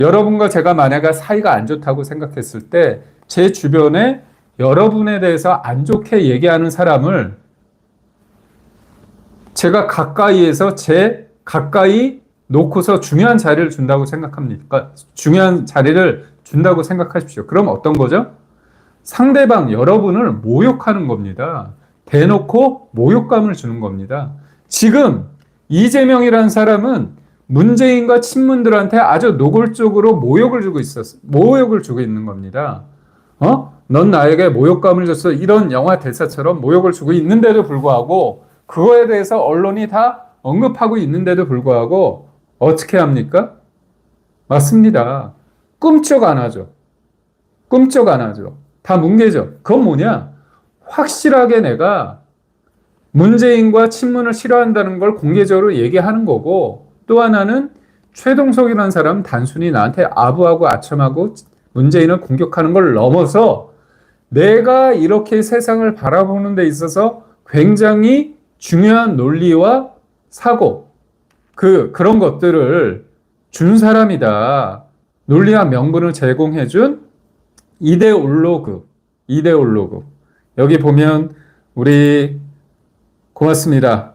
여러분과 제가 만약에 사이가 안 좋다고 생각했을 때 제 주변에 여러분에 대해서 안 좋게 얘기하는 사람을 제가 가까이에서 가까이 놓고서 중요한 자리를 준다고 생각합니까? 중요한 자리를 준다고 생각하십시오. 그럼 어떤 거죠? 상대방 여러분을 모욕하는 겁니다. 대놓고 모욕감을 주는 겁니다. 지금 이재명이라는 사람은 문재인과 친문들한테 아주 노골적으로 모욕을 주고 있는 겁니다. 넌 나에게 모욕감을 줬어. 이런 영화 대사처럼 모욕을 주고 있는데도 불구하고 그거에 대해서 언론이 다 언급하고 있는데도 불구하고 어떻게 합니까? 맞습니다. 끔찍 안 하죠. 끔찍 안 하죠. 다 뭉개죠. 그건 뭐냐? 확실하게 내가 문재인과 친문을 싫어한다는 걸 공개적으로 얘기하는 거고, 또 하나는 최동석이라는 사람은 단순히 나한테 아부하고 아첨하고 문재인을 공격하는 걸 넘어서 내가 이렇게 세상을 바라보는 데 있어서 굉장히 중요한 논리와 사고, 그런 것들을 준 사람이다. 논리와 명분을 제공해준 이데올로그. 여기 보면 우리 고맙습니다.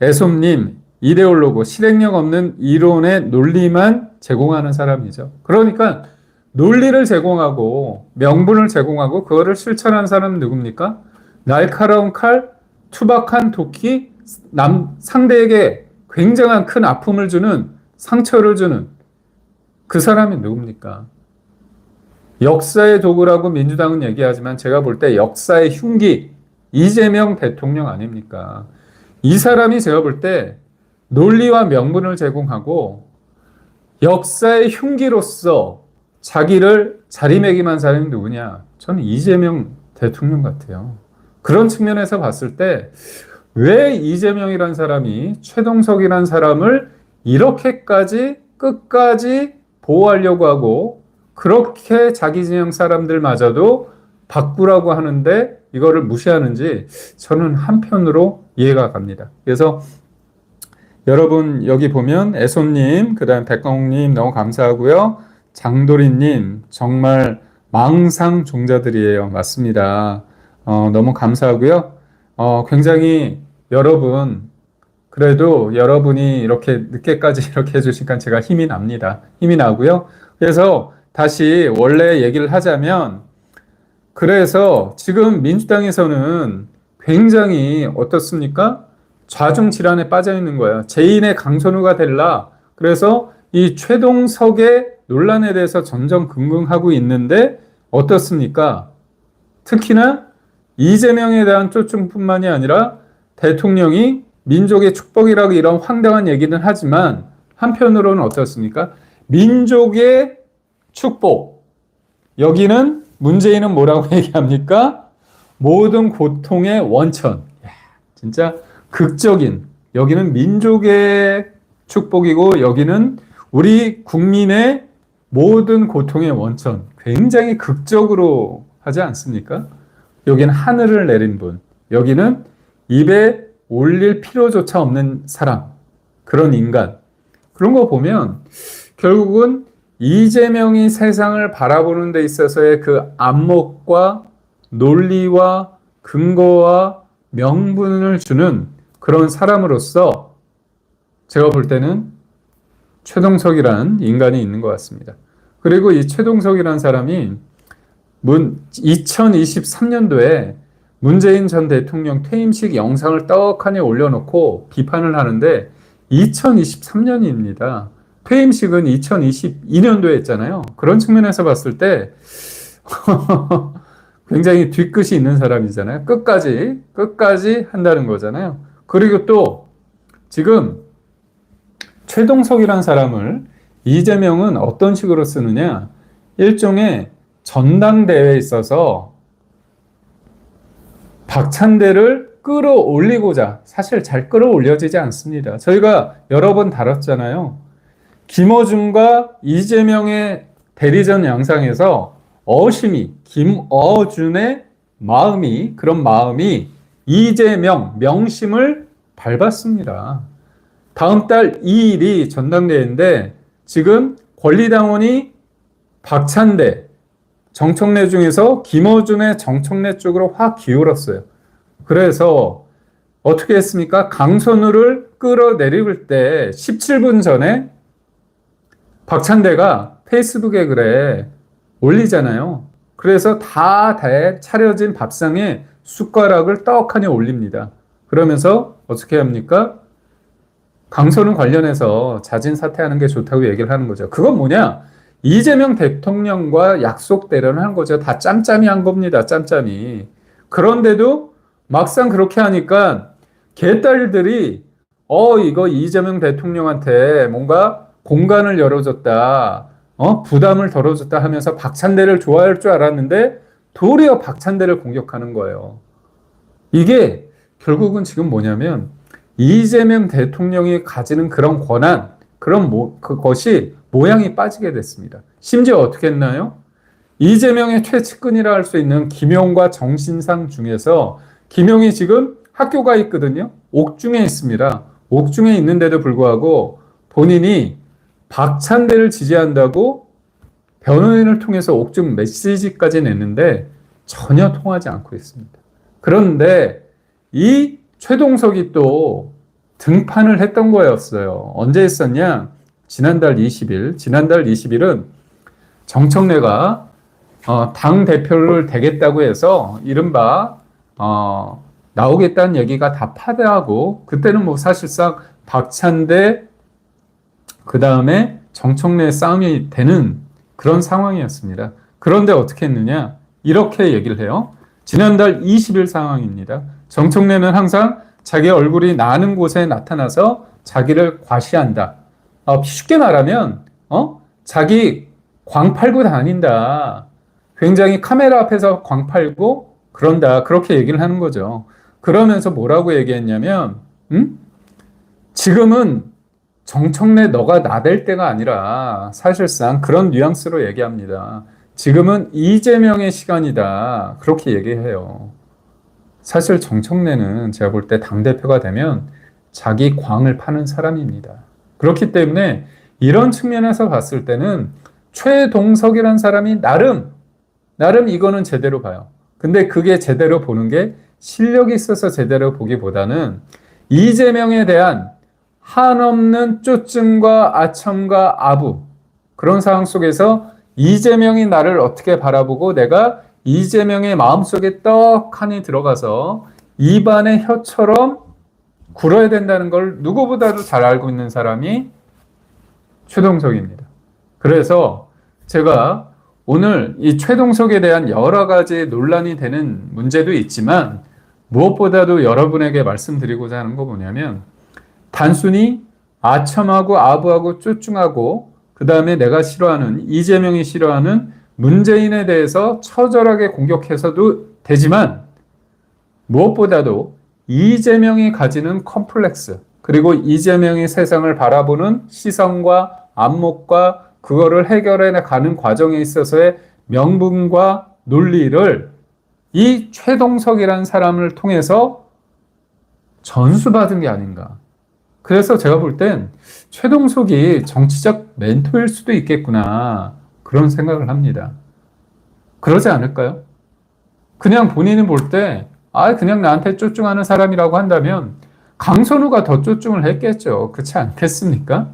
애솜님, 이데올로그, 실행력 없는 이론의 논리만 제공하는 사람이죠. 그러니까 논리를 제공하고 명분을 제공하고 그거를 실천하는 사람은 누굽니까? 날카로운 칼, 투박한 도끼, 상대에게 굉장한 큰 아픔을 주는, 상처를 주는 그 사람이 누굽니까? 역사의 도구라고 민주당은 얘기하지만 제가 볼 때 역사의 흉기, 이재명 대통령 아닙니까? 이 사람이 제가 볼 때 논리와 명분을 제공하고 역사의 흉기로서 자기를 자리매김한 사람이 누구냐? 저는 이재명 대통령 같아요. 그런 측면에서 봤을 때 왜 이재명이란 사람이 최동석이란 사람을 이렇게까지 끝까지 보호하려고 하고 그렇게 자기 진영 사람들마저도 바꾸라고 하는데 이거를 무시하는지 저는 한편으로 이해가 갑니다. 그래서 여러분 여기 보면 애솜님, 그 다음 백광욱님 너무 감사하고요. 장도리님 정말 망상 종자들이에요. 맞습니다. 너무 감사하고요. 굉장히 여러분, 그래도 여러분이 이렇게 늦게까지 이렇게 해주시니까 제가 힘이 납니다. 힘이 나고요. 그래서 다시 원래 얘기를 하자면, 그래서 지금 민주당에서는 굉장히 어떻습니까? 좌중 질환에 빠져 있는 거예요. 제2의 강선우가 될라. 그래서 이 최동석의 논란에 대해서 전전긍긍하고 있는데 어떻습니까? 특히나 이재명에 대한 쫓중뿐만이 아니라 대통령이 민족의 축복이라고 이런 황당한 얘기는 하지만 한편으로는 어떻습니까? 민족의 축복. 여기는 문재인은 뭐라고 얘기합니까? 모든 고통의 원천. 진짜 극적인. 여기는 민족의 축복이고 여기는 우리 국민의 모든 고통의 원천. 굉장히 극적으로 하지 않습니까? 여기는 하늘을 내린 분. 여기는 입에 올릴 필요조차 없는 사람. 그런 인간. 그런 거 보면 결국은 이재명이 세상을 바라보는 데 있어서의 그 안목과 논리와 근거와 명분을 주는 그런 사람으로서 제가 볼 때는 최동석이라는 인간이 있는 것 같습니다. 그리고 이 최동석이라는 사람이 2023년도에 문재인 전 대통령 퇴임식 영상을 떡하니 올려놓고 비판을 하는데 2023년입니다. 퇴임식은 2022년도에 했잖아요. 그런 측면에서 봤을 때 굉장히 뒤끝이 있는 사람이잖아요. 끝까지 한다는 거잖아요. 그리고 또 지금 최동석이라는 사람을 이재명은 어떤 식으로 쓰느냐, 일종의 전당대회에 있어서 박찬대를 끌어올리고자, 사실 잘 끌어올려지지 않습니다. 저희가 여러 번 다뤘잖아요. 김어준과 이재명의 대리전 양상에서 김어준의 마음이, 그런 마음이 이재명, 명심을 밟았습니다. 다음 달 2일이 전당대회인데 지금 권리당원이 박찬대, 정청래 중에서 김어준의 정청래 쪽으로 확 기울었어요. 그래서 어떻게 했습니까? 강선우를 끌어내릴 때 17분 전에 박찬대가 페이스북에 글에 올리잖아요. 그래서 다 차려진 밥상에 숟가락을 떡하니 올립니다. 그러면서 어떻게 합니까? 강선우 관련해서 자진 사퇴하는 게 좋다고 얘기를 하는 거죠. 그건 뭐냐? 이재명 대통령과 약속대로는 한 거죠. 다 짬짬이 한 겁니다. 짬짬이. 그런데도 막상 그렇게 하니까 개딸들이 이거 이재명 대통령한테 뭔가 공간을 열어줬다. 부담을 덜어줬다 하면서 박찬대를 좋아할 줄 알았는데 도리어 박찬대를 공격하는 거예요. 이게 결국은 지금 뭐냐면 이재명 대통령이 가지는 그런 권한, 그것이 모양이 빠지게 됐습니다. 심지어 어떻게 했나요? 이재명의 최측근이라 할 수 있는 김용과 정신상 중에서 김용이 지금 학교가 있거든요. 옥중에 있습니다. 옥중에 있는데도 불구하고 본인이 박찬대를 지지한다고 변호인을 통해서 옥중 메시지까지 냈는데 전혀 통하지 않고 있습니다. 그런데 이 최동석이 또 등판을 했던 거였어요. 언제 했었냐? 지난달 20일은 정청래가 당 대표를 되겠다고 해서 이른바 나오겠다는 얘기가 다 파대하고 그때는 뭐 사실상 박찬대 그 다음에 정청래 싸움이 되는 그런 상황이었습니다. 그런데 어떻게 했느냐? 이렇게 얘기를 해요. 지난달 20일 상황입니다. 정청래는 항상 자기 얼굴이 나는 곳에 나타나서 자기를 과시한다. 쉽게 말하면 자기 광 팔고 다닌다. 굉장히 카메라 앞에서 광 팔고 그런다. 그렇게 얘기를 하는 거죠. 그러면서 뭐라고 얘기했냐면 지금은 정청래 너가 나댈 때가 아니라 사실상 그런 뉘앙스로 얘기합니다. 지금은 이재명의 시간이다. 그렇게 얘기해요. 사실 정청래는 제가 볼 때 당대표가 되면 자기 광을 파는 사람입니다. 그렇기 때문에 이런 측면에서 봤을 때는 최동석이라는 사람이 나름 이거는 제대로 봐요. 근데 그게 제대로 보는 게 실력이 있어서 제대로 보기보다는 이재명에 대한 한없는 쪼증과 아첨과 아부 그런 상황 속에서 이재명이 나를 어떻게 바라보고 내가 이재명의 마음속에 떡하니 들어가서 입안의 혀처럼 굴어야 된다는 걸 누구보다도 잘 알고 있는 사람이 최동석입니다. 그래서 제가 오늘 이 최동석에 대한 여러 가지 논란이 되는 문제도 있지만 무엇보다도 여러분에게 말씀드리고자 하는 거 뭐냐면 단순히 아첨하고 아부하고 쪼증하고 그 다음에 내가 싫어하는 이재명이 싫어하는 문재인에 대해서 처절하게 공격해서도 되지만 무엇보다도 이재명이 가지는 컴플렉스 그리고 이재명이 세상을 바라보는 시선과 안목과 그거를 해결해 가는 과정에 있어서의 명분과 논리를 이 최동석이라는 사람을 통해서 전수받은 게 아닌가. 그래서 제가 볼 땐 최동석이 정치적 멘토일 수도 있겠구나. 그런 생각을 합니다. 그러지 않을까요? 그냥 본인이 볼 때, 그냥 나한테 쪼증하는 사람이라고 한다면 강선우가 더 쪼증을 했겠죠. 그렇지 않겠습니까?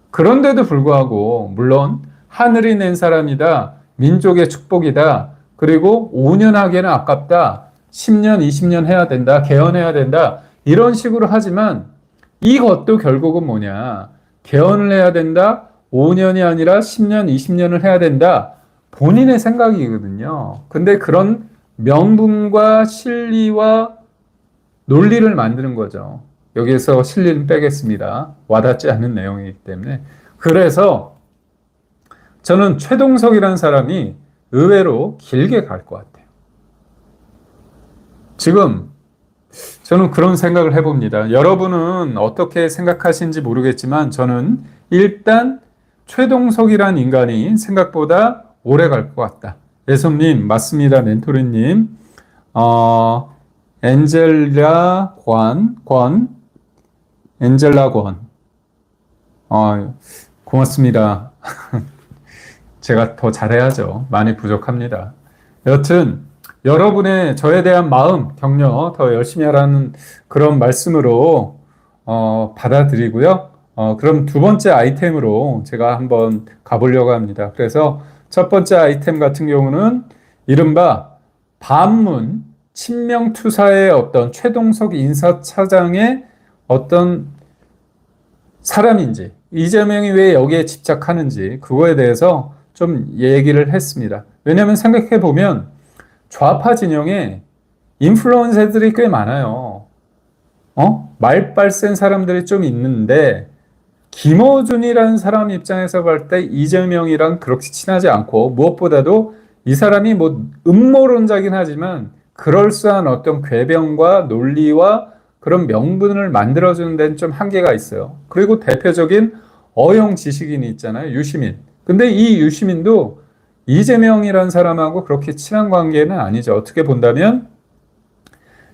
그런데도 불구하고, 물론 하늘이 낸 사람이다, 민족의 축복이다, 그리고 5년 하기에는 아깝다, 10년, 20년 해야 된다, 개헌해야 된다, 이런 식으로 하지만 이것도 결국은 뭐냐? 개헌을 해야 된다, 5년이 아니라 10년, 20년을 해야 된다. 본인의 생각이거든요. 근데 그런 명분과 실리와 논리를 만드는 거죠. 여기에서 실리는 빼겠습니다. 와닿지 않는 내용이기 때문에. 그래서 저는 최동석이라는 사람이 의외로 길게 갈 것 같아요. 지금 저는 그런 생각을 해봅니다. 여러분은 어떻게 생각하시는지 모르겠지만 저는 일단 최동석이란 인간이 생각보다 오래 갈 것 같다. 예솜님 맞습니다. 멘토리님 엔젤라 엔젤라 권 고맙습니다. 제가 더 잘해야죠. 많이 부족합니다. 여튼 여러분의 저에 대한 마음, 격려 더 열심히 하라는 그런 말씀으로 받아들이고요. 그럼 두 번째 아이템으로 제가 한번 가보려고 합니다. 그래서 첫 번째 아이템 같은 경우는 이른바 반문 친명투사의 어떤 최동석 인사차장의 어떤 사람인지, 이재명이 왜 여기에 집착하는지 그거에 대해서 좀 얘기를 했습니다. 왜냐하면 생각해 보면 좌파 진영에 인플루언서들이 꽤 많아요. 말빨 센 사람들이 좀 있는데 김어준이라는 사람 입장에서 볼 때 이재명이랑 그렇게 친하지 않고, 무엇보다도 이 사람이 뭐 음모론자긴 하지만 그럴싸한 어떤 궤변과 논리와 그런 명분을 만들어주는 데는 좀 한계가 있어요. 그리고 대표적인 어용 지식인이 있잖아요. 유시민. 근데 이 유시민도 이재명이라는 사람하고 그렇게 친한 관계는 아니죠. 어떻게 본다면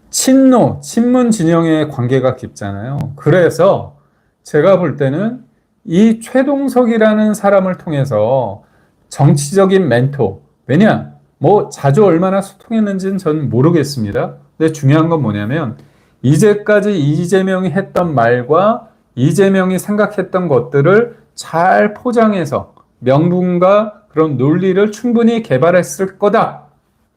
친문 진영의 관계가 깊잖아요. 그래서 제가 볼 때는 이 최동석이라는 사람을 통해서 정치적인 멘토, 왜냐, 뭐 자주 얼마나 소통했는지는 저는 모르겠습니다. 근데 중요한 건 뭐냐면 이제까지 이재명이 했던 말과 이재명이 생각했던 것들을 잘 포장해서 명분과 그런 논리를 충분히 개발했을 거다.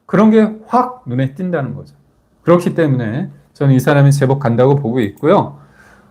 그런 게 확 눈에 띈다는 거죠. 그렇기 때문에 저는 이 사람이 제법 간다고 보고 있고요.